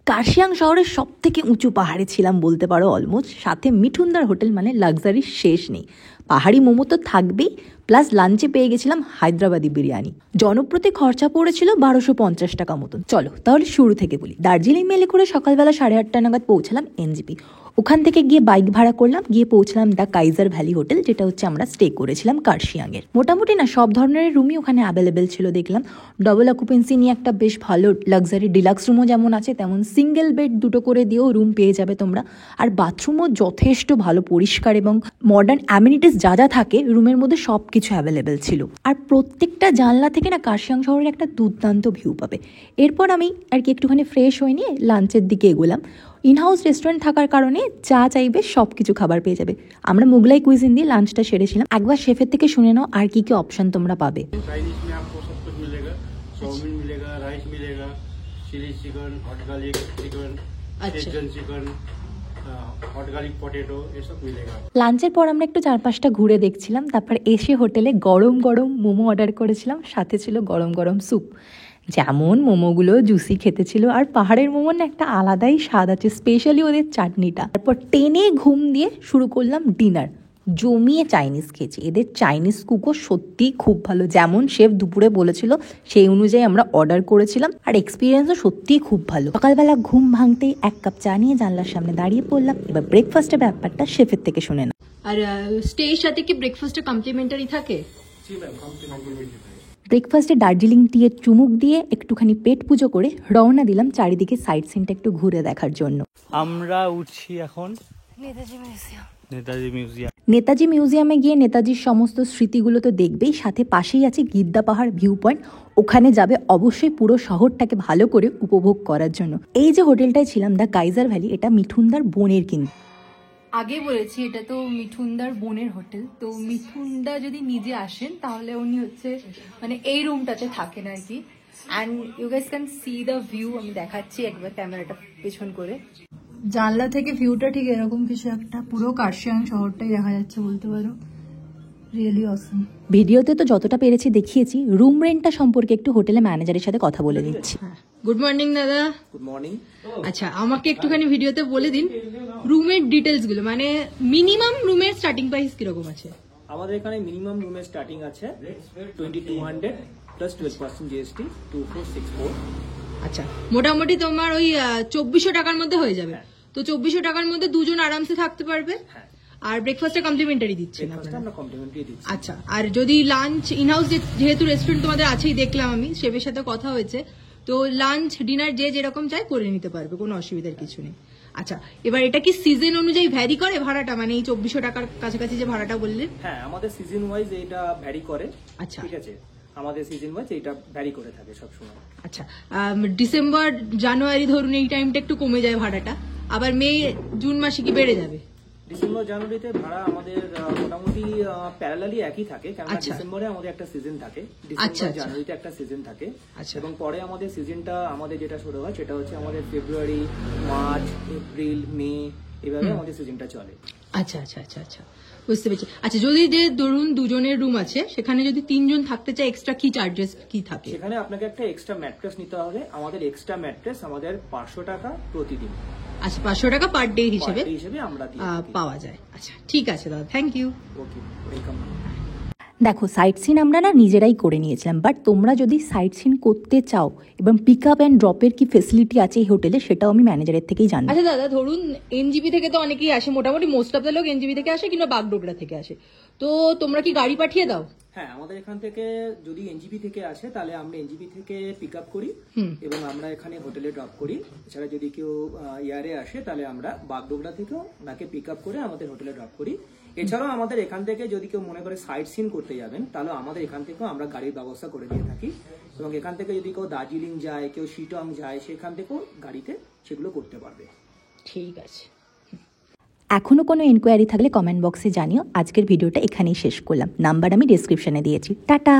কার্শিয়াং শহরের সব থেকে উঁচু পাহাড়ে ছিলাম বলতে পারো অলমোস্ট। সাথে মিঠুনদার হোটেল মানে লাক্সারির শেষ নেই। পাহাড়ি মোমো তো থাকবেই, প্লাস লাঞ্চে পেয়ে গেছিলাম হায়দ্রাবাদি বিরিয়ানি। জনপ্রতি খরচা পড়েছিল 1250 টাকা মতন। চলো তাহলে শুরু থেকে বলি। দার্জিলিং মেলে করে সকালবেলা 8:30 নাগাদ পৌঁছালাম এনজিপি। ওখান থেকে গিয়ে বাইক ভাড়া করলাম, গিয়ে পৌঁছলাম দ্য কাইজার ভ্যালি হোটেল, যেটা হচ্ছে আমরা স্টে করেছিলাম কার্শিয়াংয়ের। মোটামুটি না সব ধরনের রুমই ওখানে অ্যাভেলেবেল ছিল দেখলাম। ডবল অকুপেন্সি নিয়ে একটা বেশ ভালো লাক্সারি ডিলাক্স রুমও যেমন আছে, তেমন সিঙ্গেল বেড 2টো করে দিয়েও রুম পেয়ে যাবে তোমরা। আর বাথরুমও যথেষ্ট ভালো, পরিষ্কার এবং মডার্ন অ্যামিনিটিস যা যা থাকে রুমের মধ্যে সব কিছু অ্যাভেলেবেল ছিল। আর প্রত্যেকটা জানলা থেকে না কার্শিয়াং শহরের একটা দুর্দান্ত ভিউ পাবে। এরপর আমি আর কি একটুখানি ফ্রেশ হয়ে নিয়ে লাঞ্চের দিকে এগোলাম। ইনহাউস রেস্টুরেন্ট থাকার কারণে যা চাইবে সব কিছু খাবার পেয়ে যাবে। আমরা মুগলাই কুইজিন দিয়ে লাঞ্চটা সেরেছিলাম। একবার শেফের থেকে শুনে নাও আর কি কি অপশন তোমরা পাবে। লাঞ্চের পর আমরা একটু চারপাশটা ঘুরে দেখছিলাম, তারপর এসে হোটেলে গরম গরম মোমো অর্ডার করেছিলাম, সাথে ছিল গরম গরম স্যুপ। যেমন মোমোগুলো জুসি খেতে ছিল, আর পাহাড়ের মোমোর না একটা আলাদাই স্বাদ আছে, স্পেশালি ওদের চাটনিটা। তারপর টেনে ঘুম দিয়ে শুরু করলাম ডিনার। জমিয়ে চাইনিজ খেয়েছি। এদের চাইনিজ কুকও সত্যিই খুব ভালো, যেমন শেফ দুপুরে বলেছিল সেই অনুযায়ী আমরা অর্ডার করেছিলাম, আর এক্সপিরিয়েন্সও সত্যিই খুব ভালো। সকালবেলা ঘুম ভাঙতেই 1 কাপ চা নিয়ে জানলার সামনে দাঁড়িয়ে পড়লাম। এবার ব্রেকফাস্টের ব্যাপারটা শেফের থেকে শুনে না। আর স্টের সাথে কি ব্রেকফাস্টে কমপ্লিমেন্টারি থাকে? ব্রেকফাস্টে দার্জিলিং টিয়ে চুমুক দিয়ে একটুখানি পেট পুজো করে রওনা দিলাম চারিদিকে সাইট সিনটা একটু ঘুরে দেখার জন্য। আমরা উঠছি এখন নেতাজি মিউজিয়ামে গিয়ে নেতাজির সমস্ত স্মৃতিগুলো তো দেখবেই, সাথে পাশেই আছে গিদ্দা পাহাড় ভিউ পয়েন্ট। ওখানে যাবে অবশ্যই পুরো শহরটাকে ভালো করে উপভোগ করার জন্য। এই যে হোটেলটায় ছিলাম দ্য কাইজার ভ্যালি, এটা মিঠুনদার বোনের কিন্তু। আগে বলেছি এটা তো মিঠুনদার বোনের হোটেল। তো মিঠুনদা যদি নিজে আসেন তাহলে উনি হচ্ছে মানে এই রুমটাতে থাকেন আর কি। And you guys can see the view. আমি দেখাচ্ছি একবার ক্যামেরাটা পেছন করে। জানলা থেকে ভিউটা ঠিক এরকম কিছু একটা, পুরো কার্শিয়াং শহরটাই দেখা যাচ্ছে বলতে পারো। রিয়েলি অসম। ভিডিওতে তো যতটা পেরেছি দেখিয়েছি। রুম রেন্টটা সম্পর্কে একটু হোটেলের ম্যানেজারের সাথে কথা বলে নিচ্ছি। গুড মর্নিং দাদা। Good morning. আচ্ছা আমাকে একটুখানি ভিডিওতে বলে দিন রুমের ডিটেলস গুলো, মানে মিনিমাম রুমের স্টার্টিং প্রাইস কিরকম আছে? আমাদের এখানে মিনিমাম রুমের স্টার্টিং আছে 2200 প্লাস 12% জিএসটি 2464। আচ্ছা মোটামুটি তোমার ওই 2400 টাকার মধ্যে হয়ে যাবে। তো 2400 টাকার মধ্যে দুজন আরামসে থাকতে পারবে। আর ব্রেকফাস্টে কমপ্লিমেন্টারি দিচ্ছেন আপনারা? আমরা কমপ্লিমেন্টারি দিচ্ছি। আচ্ছা আর যদি লাঞ্চ ইনহাউস, যেহেতু রেস্টুরেন্ট তোমাদের আছেই দেখলাম আমি, শেফের সাথে কথা হয়েছে, তো লাঞ্চ ডিনার যে যেরকম চাই করে নিতে পারবে, কোনো অসুবিধার কিছু নেই। আচ্ছা এবার এটা কি সিজন অনুযায়ী ভ্যারি করে ভাড়াটা, মানে এই 2400 টাকার কাছাকাছি যে ভাড়াটা বললেন? হ্যাঁ আমাদের সিজন ওয়াইজ এটা ভ্যারি করে। আচ্ছা ঠিক আছে, আমাদের সিজন ওয়াইজ এটা ভ্যারি করে থাকে সব সময়। আচ্ছা ডিসেম্বর জানুয়ারি ধরুন এই টাইমটা একটু কমে যায় ভাড়াটা, আবার মে জুন মাসে কি বেড়ে যাবে? ডিসেম্বর জানুয়ারিতে ভাড়া আমাদের মোটামুটি প্যারালালি একই থাকে, কারণ ডিসেম্বরে আমাদের একটা সিজন থাকে, ডিসেম্বর জানুয়ারিতে একটা সিজন থাকে, এবং পরে আমাদের সিজনটা আমাদের যেটা শুরু হয় সেটা হচ্ছে আমাদের ফেব্রুয়ারি, মার্চ, এপ্রিল, মে, এভাবে আমাদের সিজনটা চলে। আচ্ছা আচ্ছা আচ্ছা আচ্ছা বুঝতে পেরেছি। আচ্ছা যদি যে ধরুন দুজনের রুম আছে, সেখানে যদি 3 জন থাকতে চায় এক্সট্রা কি চার্জেস কি থাকে? সেখানে আপনাকে একটা এক্সট্রা ম্যাট্রেস নিতে হবে। আমাদের এক্সট্রা ম্যাট্রেস আমাদের 500 টাকা প্রতিদিন। আচ্ছা 500 টাকা পার ডে হিসেবে আমরা পাওয়া যায়। আচ্ছা ঠিক আছে দাদা, থ্যাংক ইউ। Okay welcome. দেখো সাইট সিন আমরা না নিজেরাই করে নিয়েছিলাম, বাট তোমরা যদি সাইট সিন করতে চাও এবং পিক আপ অ্যান্ড ড্রপের কি ফেসিলিটি আছে এই হোটেলে, সেটাও আমি ম্যানেজারের থেকেই জানি। আচ্ছা দাদা ধরুন এনজিপি থেকে তো অনেকেই আসে, মোটামুটি মোস্ট অফ দ্য লোক এনজিপি থেকে আসে কিংবা বাগডোগরা থেকে আসে, তো তোমরা কি গাড়ি পাঠিয়ে দাও? হ্যাঁ আমাদের এখান থেকে যদি এনজিপি থেকে আসে তাহলে আমরা এনজিপি থেকে পিক আপ করি এবং আমরা এখানে হোটেলে ড্রপ করি। এছাড়া যদি কেউ ইয়ারে আসে তাহলে আমরা বাগডোগরা থেকেও ওনাকে পিক আপ করে আমাদের হোটেলে ড্রপ করি। এছাড়াও আমাদের এখান থেকে যদি কেউ মনে করে সাইট সিন করতে যাবেন তাহলে আমাদের এখান থেকেও আমরা গাড়ির ব্যবস্থা করে দিয়ে থাকি, এবং এখান থেকে যদি কেউ দার্জিলিং যায়, কেউ শিটং যায়, সেখান থেকেও গাড়িতে সেগুলো করতে পারবে। ঠিক আছে। এখনো কোনো এনকোয়ারি থাকলে কমেন্ট বক্সে জানিও। আজকের ভিডিওটা এখানেই শেষ করলাম। নাম্বার আমি ডেসক্রিপশনে দিয়েছি। টাটা।